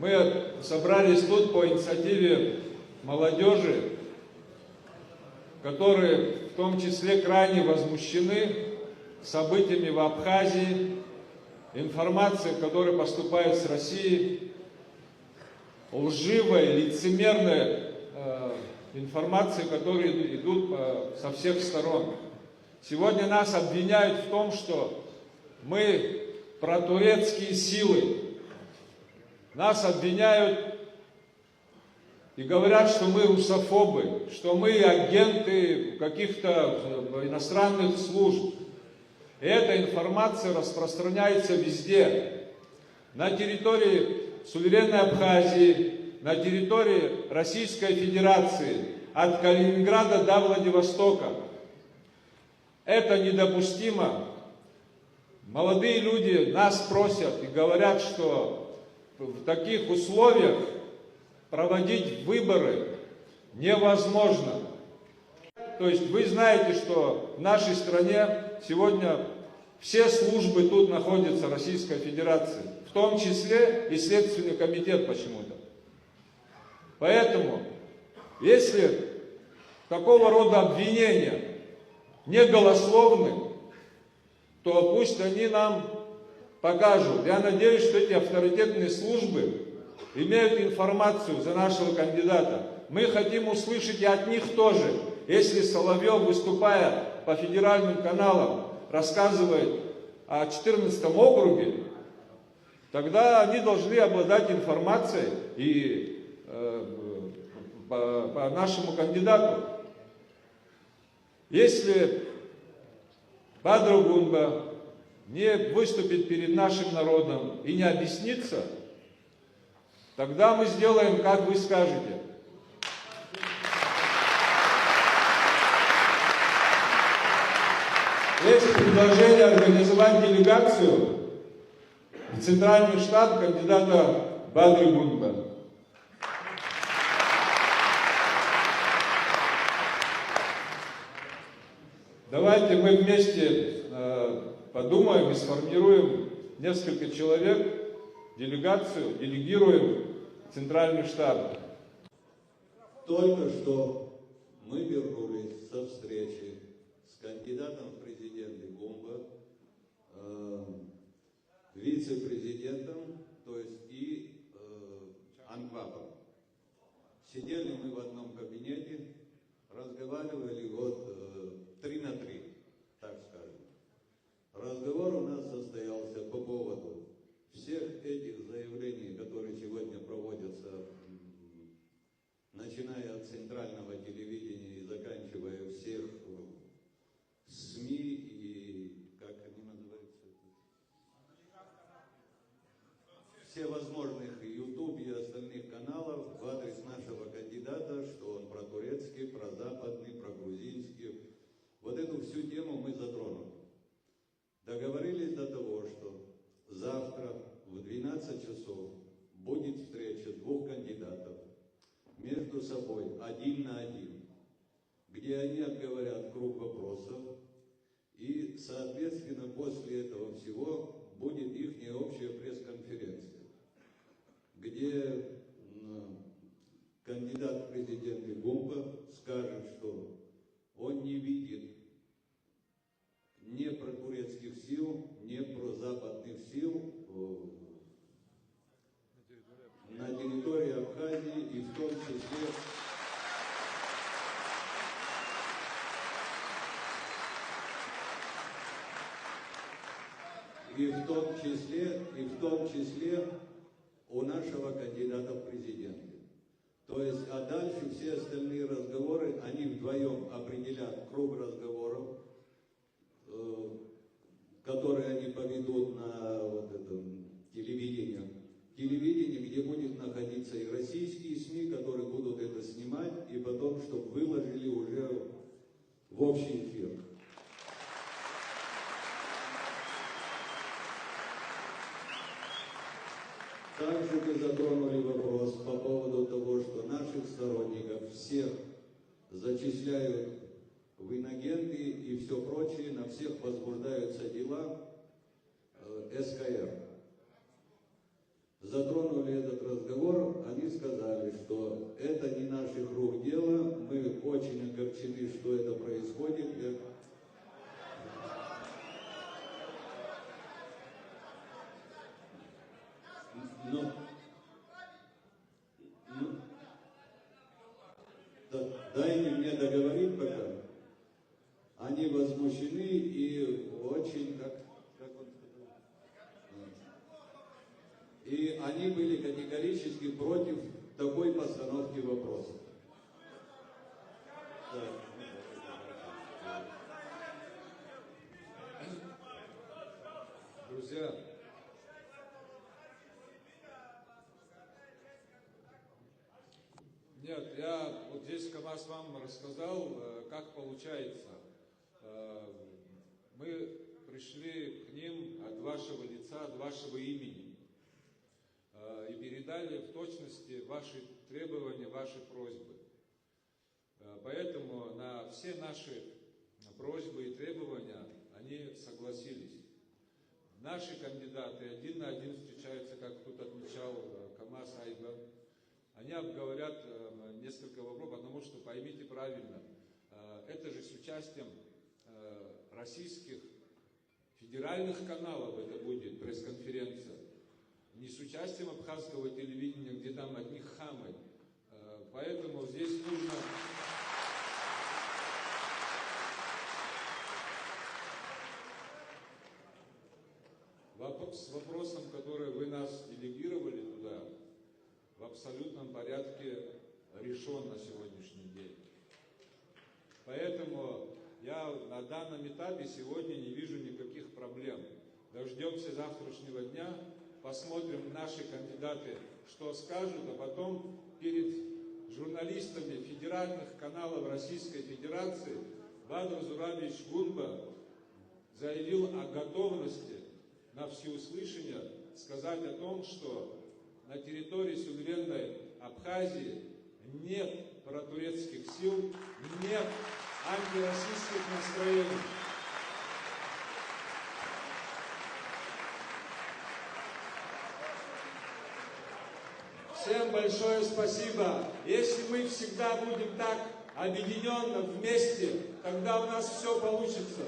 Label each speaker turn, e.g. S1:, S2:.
S1: Мы собрались тут по инициативе молодежи, которые в том числе крайне возмущены событиями в Абхазии, информацией, которая поступает с России, лживой, лицемерной информацией, которые идут со всех сторон. Сегодня нас обвиняют в том, что мы протурецкие силы. Нас обвиняют и говорят, что мы русофобы, что мы агенты каких-то иностранных служб. И эта информация распространяется везде. На территории суверенной Абхазии, на территории Российской Федерации, от Калининграда до Владивостока. Это недопустимо. Молодые люди нас просят и говорят, что в таких условиях проводить выборы невозможно. То есть вы знаете, что в нашей стране сегодня все службы тут находятся Российской Федерации, в том числе и Следственный комитет почему-то. Поэтому, если такого рода обвинения не голословны, то пусть они нам покажут. Я надеюсь, что эти авторитетные службы имеют информацию за нашего кандидата. Мы хотим услышать и от них тоже. Если Соловьев, выступая по федеральным каналам, рассказывает о 14-м округе, тогда они должны обладать информацией и по нашему кандидату. Если Бадру Гунба не выступит перед нашим народом и не объяснится, тогда мы сделаем, как вы скажете. Есть предложение организовать делегацию в Центральный штаб кандидата Бадры Гунба. Давайте мы вместе подумаем и сформируем несколько человек, делегацию, делегируем в Центральный штаб.
S2: Только что мы вернулись со встречи с кандидатом в президенты Гумба, вице-президентом, то есть и Анквапом. Сидели мы в одном кабинете, разговаривали вот 3 на 3, так скажем. Разговор у нас состоялся по поводу всех этих заявлений, которые сегодня проводятся, начиная от центрального телевидения и заканчивая всех СМИ и, как они называются, всевозможных YouTube и остальных каналов в адрес нашего кандидата, что он протурецкий, прозападный, прогрузинский. Вот эту всю тему мы затронули. Договорились до того, что завтра в 12 часов будет встреча 2 кандидатов между собой 1 на 1, где они обговорят круг вопросов, и, соответственно, после этого всего будет их общая пресс-конференция, где кандидат в президенты Гумба скажет, что он не видит ни протурецких сил, ни прозападных сил на территории Абхазии, и в том числе у нашего кандидата в президенты. То есть, а дальше все остальные разговоры, они вдвоем определят круг разговоров, которые они поведут на вот этом телевидении, где будет находиться и российские СМИ, которые будут это снимать, и потом, чтобы выложили уже в общий эфир. Также мы затронули вопрос по поводу того, что наших сторонников всех зачисляют в инагенты и все прочее, на всех возбуждаются дела СКР. затронули этот разговор, они сказали, что это не наших рук дело, мы очень огорчены, что это происходит. Дайте мне договорить пока. Они возмущены и очень, как он сказал, и они были категорически против такой постановки вопроса.
S1: Друзья, нет, я вот здесь КамАЗ вам рассказал, как получается. Мы пришли к ним от вашего лица, от вашего имени и передали в точности ваши требования, ваши просьбы. Поэтому на все наши просьбы и требования они согласились. Наши кандидаты один на один встречаются, как тут отмечал КамАЗ Айга. Они обговорят несколько вопросов, потому что, поймите правильно, это же с участием российских федеральных каналов это будет пресс-конференция, не с участием абхазского телевидения, где там от них хамы. Поэтому здесь нужно... С вопросом, который вы нас делегировали туда, в абсолютном порядке решен на сегодняшний день. Поэтому я на данном этапе сегодня не вижу никаких проблем. Дождемся завтрашнего дня, посмотрим наши кандидаты, что скажут, а потом перед журналистами федеральных каналов Российской Федерации Бадр Зурабович Гунба заявил о готовности на всеуслышание сказать о том, что на территории суверенной Абхазии нет протурецких сил, нет антироссийских настроений. Всем большое спасибо. Если мы всегда будем так объединенно, вместе, тогда у нас все получится.